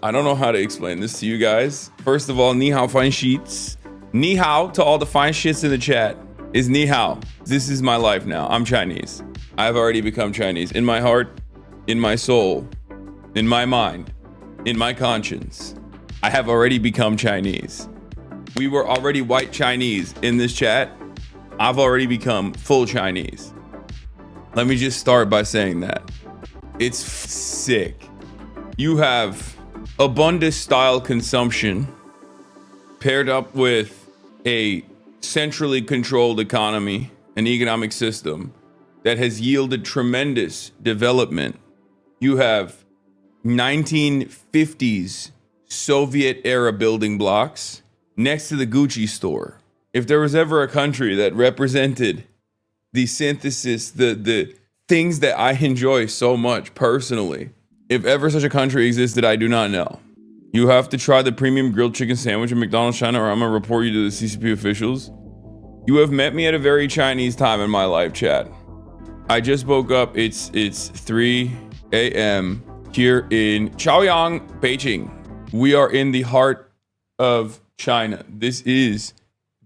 I don't know how to explain this to you guys. First of all, ni hao fine sheets. Ni hao to all the fine shits in the chat is ni hao. This is my life now. I'm Chinese. I've already become Chinese. In my heart, in my soul, in my mind, in my conscience. I have already become Chinese. We were already white Chinese in this chat. I've already become full Chinese. Let me just start by saying that. It's sick. You have abundant style consumption paired up with a centrally controlled economy, an economic system that has yielded tremendous development. You have 1950s Soviet era building blocks next to the Gucci store. If there was ever a country that represented the synthesis, the things that I enjoy so much personally, if ever such a country existed, I do not know. You have to try the premium grilled chicken sandwich at McDonald's China, or I'm gonna report you to the CCP officials. You have met me at a very Chinese time in my life, chat. I just woke up. It's 3 a.m. here in Chaoyang, Beijing. We are in the heart of China. This is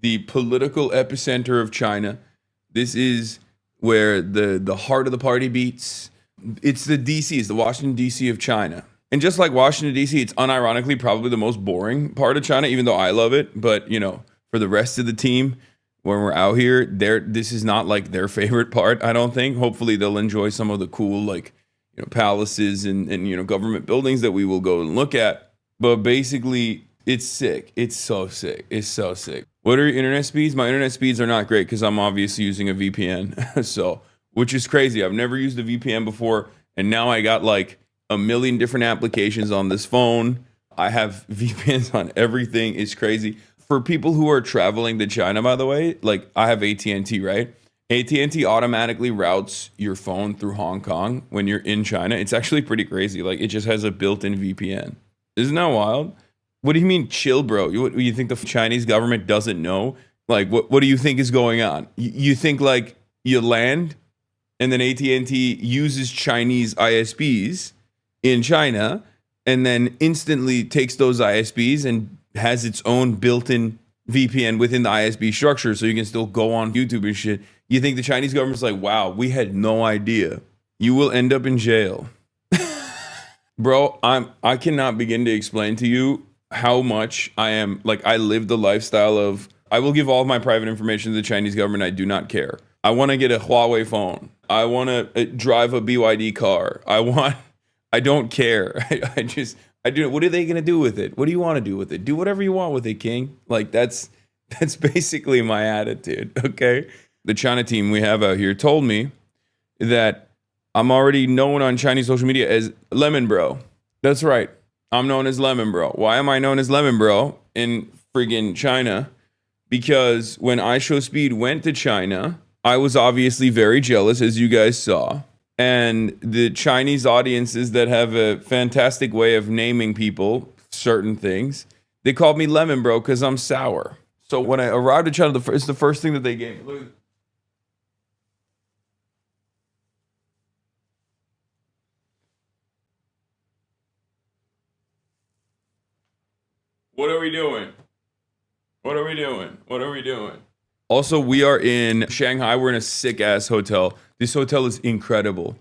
the political epicenter of China. This is where the heart of the party beats. It's the DC, it's the Washington DC of China. And just like Washington DC, it's unironically probably the most boring part of China, even though I love it. But you know, for the rest of the team, when we're out here, this is not like their favorite part, I don't think. Hopefully they'll enjoy some of the cool, like, you know, palaces and you know, government buildings that we will go and look at. But basically, it's sick. It's so sick. It's so sick. What are your internet speeds? My internet speeds are not great because I'm obviously using a VPN. So, which is crazy. I've never used a VPN before, and now I got like a million different applications on this phone. I have VPNs on everything. It's crazy. For people who are traveling to China, by the way, like I have AT&T, right? AT&T automatically routes your phone through Hong Kong when you're in China. It's actually pretty crazy. Like it just has a built-in VPN. Isn't that wild? What do you mean chill, bro? You think the Chinese government doesn't know? Like, what do you think is going on? You think like you land and then AT&T uses Chinese ISPs in China and then instantly takes those ISPs and has its own built-in VPN within the ISP structure so you can still go on YouTube and shit. You think the Chinese government's like, wow, we had no idea. You will end up in jail. Bro, I cannot begin to explain to you how much I am, like, I live the lifestyle of, I will give all of my private information to the Chinese government. I do not care. I want to get a Huawei phone. I want to drive a BYD car. I don't care. I do. What are they going to do with it? What do you want to do with it? Do whatever you want with it, King. Like, that's basically my attitude, okay? The China team we have out here told me that I'm already known on Chinese social media as Lemon Bro. That's right. I'm known as Lemon Bro. Why am I known as Lemon Bro in friggin' China? Because when iShowSpeed went to China, I was obviously very jealous, as you guys saw. And the Chinese audiences that have a fantastic way of naming people certain things, they called me Lemon Bro because I'm sour. So when I arrived at China, it's the first thing that they gave me. Look at this. What are we doing? What are we doing? What are we doing? Also, we are in Shanghai. We're in a sick-ass hotel. This hotel is incredible.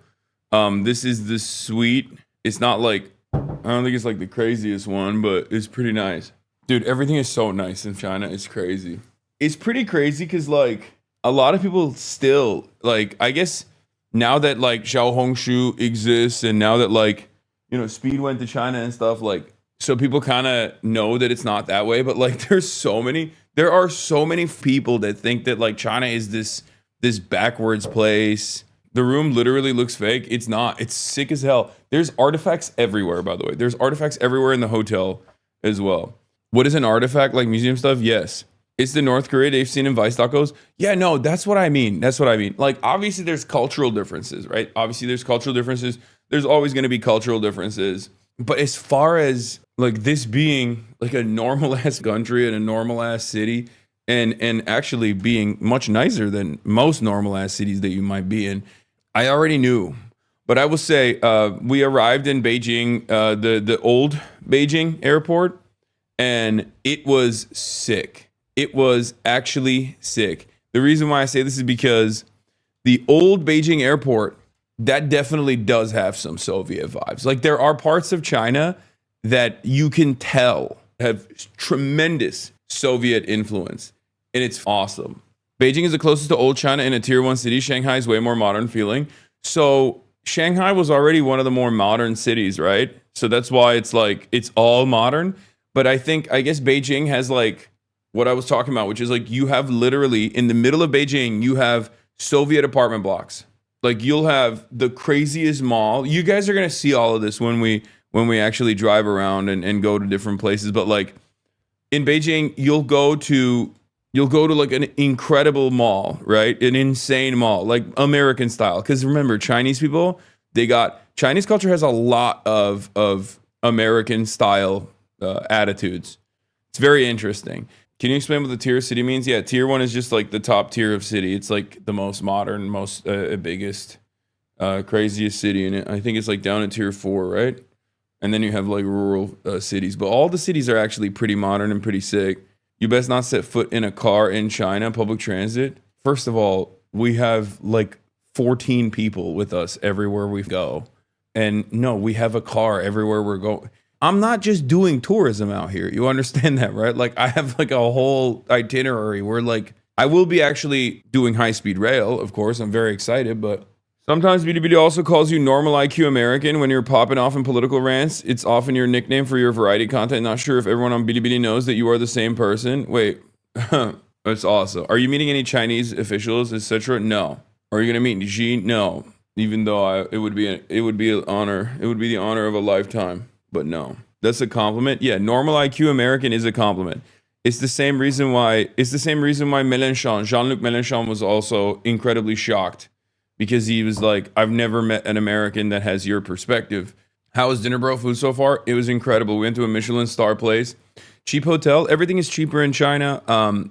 This is the suite. It's not like, I don't think it's like the craziest one, but it's pretty nice. Dude, everything is so nice in China. It's crazy. It's pretty crazy because, like, a lot of people still, like, I guess now that, like, Xiaohongshu exists and now that, like, you know, Speed went to China and stuff, like, so people kind of know that it's not that way, but like there are so many people that think that like China is this backwards place. The room literally looks fake. It's not. It's sick as hell. There's artifacts everywhere, by the way. There's artifacts everywhere in the hotel as well. What is an artifact? Like museum stuff? Yes. It's the North Korea they've seen in Vice tacos. Yeah, no, that's what I mean. That's what I mean. Like obviously there's cultural differences, right? Obviously there's cultural differences. There's always going to be cultural differences. But as far as like this being like a normal ass country and a normal ass city and actually being much nicer than most normal ass cities that you might be in, I already knew. But I will say we arrived in Beijing, the old Beijing airport, and it was sick. It was actually sick. The reason why I say this is because the old Beijing airport, that definitely does have some Soviet vibes. Like, there are parts of China that you can tell have tremendous Soviet influence, and it's awesome. Beijing is the closest to old China in a tier 1 city. Shanghai is way more modern feeling. So Shanghai was already one of the more modern cities, right? So that's why it's like, it's all modern. But I guess Beijing has like what I was talking about, which is like, you have literally in the middle of Beijing, you have Soviet apartment blocks. Like, you'll have the craziest mall. You guys are going to see all of this when we actually drive around and go to different places. But like in Beijing, you'll go to like an incredible mall, right? An insane mall, like American style. Because remember, Chinese people, Chinese culture has a lot of American style attitudes. It's very interesting. Can you explain what the tier of city means? Yeah, tier 1 is just like the top tier of city. It's like the most modern, most biggest, craziest city in it. I think it's like down at tier 4, right? And then you have like rural cities. But all the cities are actually pretty modern and pretty sick. You best not set foot in a car in China, public transit. First of all, we have like 14 people with us everywhere we go. And no, we have a car everywhere we're going. I'm not just doing tourism out here. You understand that, right? Like, I have like a whole itinerary where like I will be actually doing high-speed rail, of course. I'm very excited, but sometimes BDBD also calls you normal IQ American when you're popping off in political rants. It's often your nickname for your variety content. Not sure if everyone on BDBD knows that you are the same person. Wait, that's awesome. Are you meeting any Chinese officials, etc.? No. Are you gonna meet Xi? No. Even though it would be an honor. It would be the honor of a lifetime. But no, that's a compliment. Yeah, normal IQ American is a compliment. It's the same reason why Mélenchon, Jean-Luc Mélenchon, was also incredibly shocked, because he was like, I've never met an American that has your perspective. How was dinner, bro? Food so far? It was incredible. We went to a Michelin star place. Cheap hotel. Everything is cheaper in China.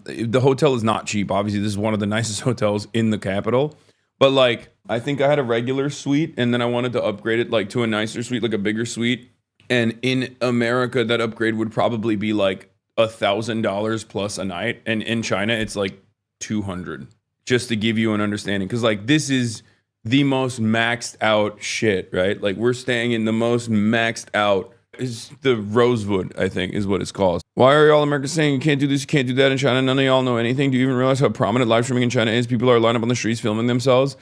The hotel is not cheap. Obviously, this is one of the nicest hotels in the capital. But like, I think I had a regular suite, and then I wanted to upgrade it like to a nicer suite, like a bigger suite. And in America, that upgrade would probably be like $1,000 plus a night. And in China, it's like 200, just to give you an understanding. Because like, this is the most maxed out shit, right? Like, we're staying in the most maxed out, is the Rosewood, I think is what it's called. Why are y'all Americans saying you can't do this, you can't do that in China? None of y'all know anything. Do you even realize how prominent live streaming in China is? People are lined up on the streets filming themselves.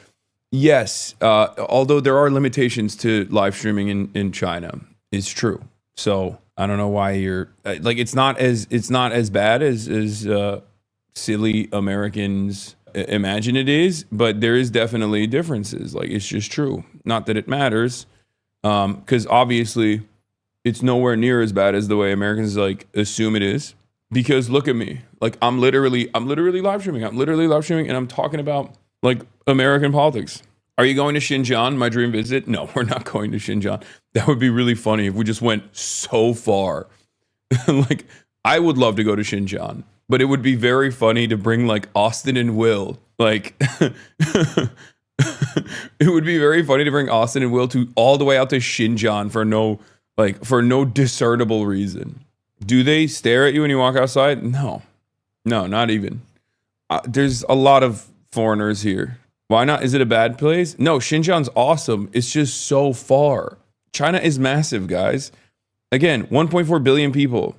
Yes, although there are limitations to live streaming in China. It's true. So I don't know why you're like, it's not as bad as silly Americans imagine it is, but there is definitely differences. Like, it's just true. Not that it matters, because obviously it's nowhere near as bad as the way Americans like assume it is. Because look at me, like I'm literally live streaming. And I'm talking about like American politics. Are you going to Xinjiang, my dream visit? No, we're not going to Xinjiang. That would be really funny if we just went so far. Like, I would love to go to Xinjiang, but it would be very funny to bring like Austin and Will. Like, it would be very funny to bring Austin and Will to all the way out to Xinjiang for no discernible reason. Do they stare at you when you walk outside? No, not even. There's a lot of foreigners here. Why not? Is it a bad place? No, Xinjiang's awesome. It's just so far. China is massive, guys. Again, 1.4 billion people.